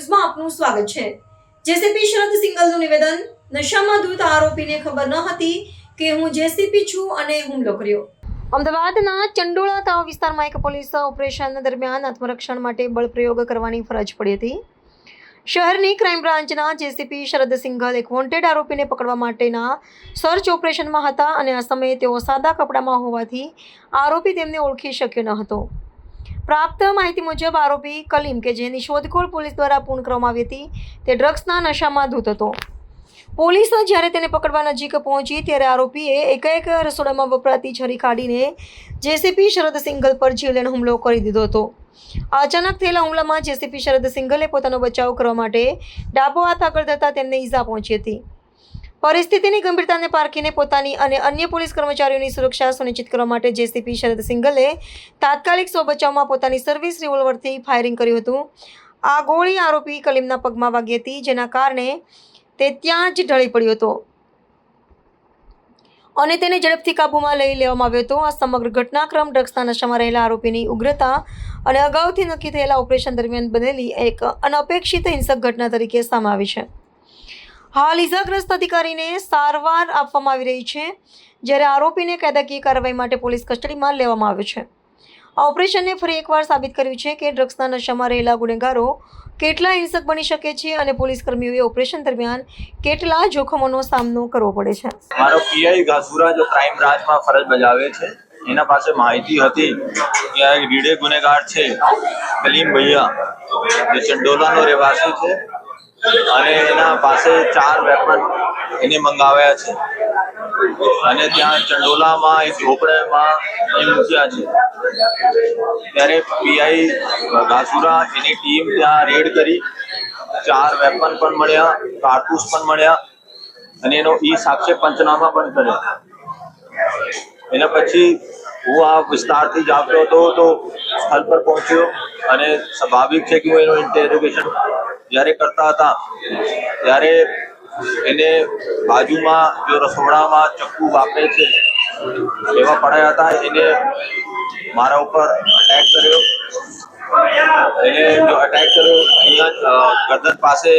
ન્યૂઝમાં આપનું સ્વાગત છે। જેસીપી શરદ સિંઘલનું નિવેદન, નશામાં ધૂત આરોપીને ખબર ન હતી કે હું જેસીપી છું અને હુમલો કર્યો। અમદાવાદના ચંડોળા તાવ વિસ્તારમાં એક પોલીસ ઓપરેશન દરમિયાન આત્મરક્ષણ માટે બળ પ્રયોગ કરવાની ફરજ પડી હતી। શહેરની ક્રાઇમ બ્રાન્ચના જેસીપી શરદ સિંઘલ એક વોન્ટેડ આરોપીને પકડવા માટેના સર્ચ ઓપરેશનમાં હતા અને આ સમયે તેઓ સાદા કપડામાં હોવાથી આરોપી તેમને ઓળખી શક્યો ન હતો। પ્રાપ્ત માહિતી મુજબ આરોપી કલીમ કે જેની શોધખોળ પોલીસ દ્વારા પૂર્ણ કરવામાં આવી હતી તે ડ્રગ્સના નશામાં ધૂત હતો। પોલીસ જ્યારે તેને પકડવા નજીક પહોંચી ત્યારે આરોપીએ એકાએક રસોડામાં વપરાતી છરી કાઢીને જેસીપી શરદ સિંઘલ પર જીવલેણ હુમલો કરી દીધો હતો। અચાનક થયેલા હુમલામાં જેસીપી શરદ સિંઘલે પોતાનો બચાવ કરવા માટે ડાબો હાથ આગળ ધરતા તેમને ઈજા પહોંચી હતી। પરિસ્થિતિની ગંભીરતાને પારખીને પોતાની અને અન્ય પોલીસ કર્મચારીઓની સુરક્ષા સુનિશ્ચિત કરવા માટે જેસીપી શરદ સિંઘલે તાત્કાલિક સ્વ બચાવમાં પોતાની સર્વિસ રિવોલ્વરથી ફાયરિંગ કર્યું હતું। આ ગોળી આરોપી કલીમના પગમાં વાગી હતી, જેના કારણે તે ત્યાં જ ઢળી પડ્યો હતો અને તેને ઝડપથી કાબૂમાં લઈ લેવામાં આવ્યો હતો। આ સમગ્ર ઘટનાક્રમ ડ્રગ્સના નશામાં રહેલા આરોપીની ઉગ્રતા અને અગાઉથી નક્કી થયેલા ઓપરેશન દરમિયાન બનેલી એક અનપેક્ષિત હિંસક ઘટના તરીકે સામે આવી છે। હાલ ઇજાગ્રસ્ત અધિકારીને સારવાર આપવામાં આવી રહી છે, જ્યારે આરોપીને કાયદાકીય કાર્યવાહી માટે પોલીસ કસ્ટડીમાં લેવામાં આવ્યો છે। આ ઓપરેશને ફરી એકવાર સાબિત કર્યું છે કે ડ્રગ્સના નશામાં રહેલા ગુનેગારો કેટલા હિંસક બની શકે છે અને પોલીસ કર્મીઓએ ઓપરેશન દરમિયાન કેટલા જોખમોનો સામનો કરવો પડે છે। મારો પીઆઈ ઘાસુરા જો ક્રાઇમ બ્રાન્ચમાં ફરજ બજાવે છે, એના પાસે માહિતી હતી કે આ રીડે ગુનેગાર છે કલીમ ભૈયા, જે ચંડોલાનો રહેવાસી છે અને એના પાસે 4 વેપન એને મંગાવ્યા છે અને ત્યાં ચંડોલામાં એક ઝોપડામાં એ મૂક્યા છે। ત્યારે પીઆઈ ઘાસુરા એની ટીમ ત્યાં રેડ કરી 4 વેપન પણ મળ્યા, કારતૂસ પણ મળ્યા અને એનો સાક્ષ્ય પંચનામા પણ કર્યો। એના પછી હું આ વિસ્તારથી જ આવતો હતો તો સ્થળ પર પહોંચ્યો અને સ્વાભાવિક છે કે હું એનું ઇન્ટેરોગેશન જ્યારે કરતા હતા ત્યારે એને બાજુમાં જો રસોડામાં ચક્કુ વાપરે છે એવા પડ્યા હતા, એને મારા ઉપર અટેક કર્યો। એને જો અટેક કર્યો અહીંયા ગરદન પાસે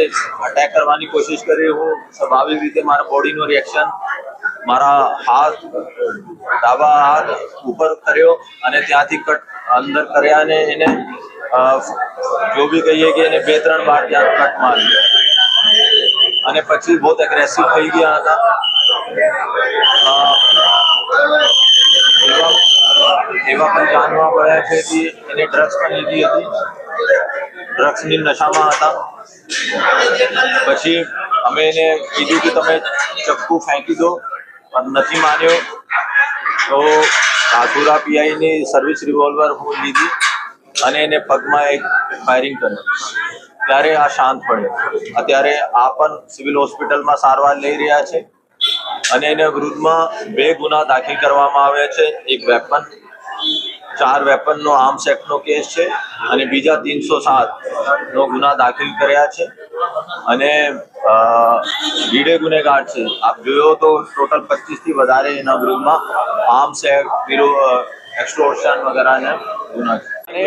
અટેક કરવાની કોશિશ કરી। હું સ્વાભાવિક રીતે મારા બોડીનું રિએક્શન, મારા હાથ ડાબા હાથ ઉપર કર્યો અને ત્યાંથી કટ અંદર કર્યા અને એને જો બી કહીએ કે એને 2-3 વાર ત્યાં કટ માર્યો અને પછી બહુ એગ્રેસિવ થઈ ગયા હતા। એવા પણ જાણવા મળ્યા છે કે એને ડ્રગ્સ પણ લીધી હતી, ડ્રગ્સની નશામાં હતા। પછી અમે એને કીધું કે તમે ચક્કુ ફેંકી દો, પણ નથી માન્યો તો ઘાસુરા પીઆઈની સર્વિસ રિવોલ્વર હું લીધી અને એને પગમાં એક ફાયરિંગ કર્યું, ત્યારે આ શાંત પડ્યો। અત્યારે આ પણ સિવિલ હોસ્પિટલમાં સારવાર લઈ રહ્યા છે અને એને વિરુદ્ધમાં 2 ગુના દાખલ કરવામાં આવ્યા છે। એક વેપન 4 વેપનનો આર્મ્સ એક્ટનો કેસ છે અને બીજા 307નો ગુના દાખલ કર્યા છે અને રીડે ગુનેગાર છે। આપ જોયો તો ટોટલ 25 થી વધારે એના વિરુદ્ધમાં આર્મ્સ એક્ટ, એક્સટોર્શન વગેરેના ગુના છે અને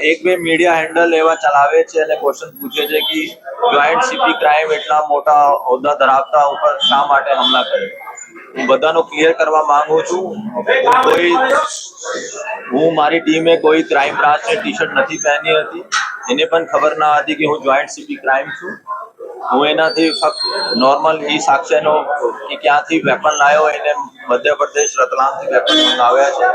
1-2 મીડિયા હેન્ડલ એવા ચલાવે છે અને ક્વેશ્ચન પૂછે છે કે જોઈન્ટ સીપી ક્રાઇમ એટલા મોટા હોદ્દા ધરાવતા ઉપર શા માટે હમલા કરે। હું બધાનો ક્લિયર કરવા માંગુ છું, હું મારી ટીમે કોઈ ક્રાઇમ બ્રાન્ચની ટી-શર્ટ નથી પહેરી હતી, એને પણ ખબર ના હતી કે હું જોઈન્ટ સીપી ક્રાઇમ છું। હું એનાથી ફક્ત નોર્મલ સાક્ષ્યનો કે ક્યાંથી વેપન લાવ્યો, એને મધ્યપ્રદેશ રતલામથી વેપન મંગાવ્યા છે,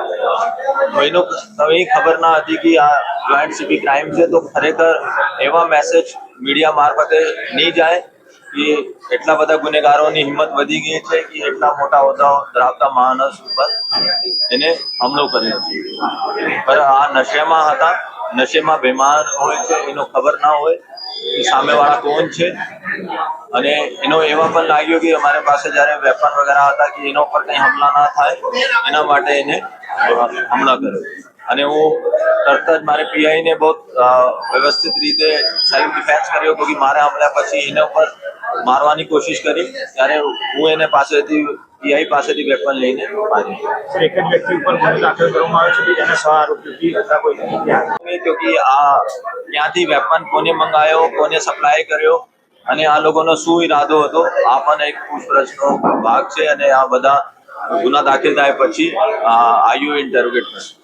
તો એનો કંઈ ખબર ના હતી કે આ જોઈન્ટ સીપી ક્રાઇમ છે। તો ખરેખર એવા મેસેજ મીડિયા મારફતે નહીં જાય કે એટલા બધા ગુનેગારોની હિંમત વધી ગઈ છે કે એટલા મોટા હોદ્દાઓ ધરાવતા માણસ ઉપર એને હમલો કર્યો છે। પણ આ નશેમાં હતા, નશેમાં બેમાન હોય છે, એનો ખબર ના હોય કે સામેવાળા કોણ છે અને એનો એવા પણ લાગ્યો કે અમારી પાસે જ્યારે વેપન વગેરે હતા કે એના ઉપર કંઈ હમલા ના થાય, એના માટે એને હમલા કર્યો અને હું તરત જ મારે પીઆઈને બહુ વ્યવસ્થિત રીતે સેલ્ફ ડિફેન્સ કર્યો કે મારા હમલા પછી એના ઉપર મારવાની કોશિશ કરી, ત્યારે હું એને પાસેથી પીઆઈ પાસેથી વેપન લઈને માર્યો। એક જ વ્યક્તિ ઉપર ગુનો દાખલ કરવામાં આવ્યો છે કે જેને 6 આરોપીઓ હતા, કોઈ क्योंकि ત્યાંથી વેપન કોને મંગાવ્યો, કોને સપ્લાય કર્યો અને આ લોકોનો શું ઈરાદો હતો, આ પણ એક પૂછપરછનો ભાગ છે અને આ બધા ગુના દાખલ થાય પછી આઈઓ ઇન્ટરોગેટ કરશે.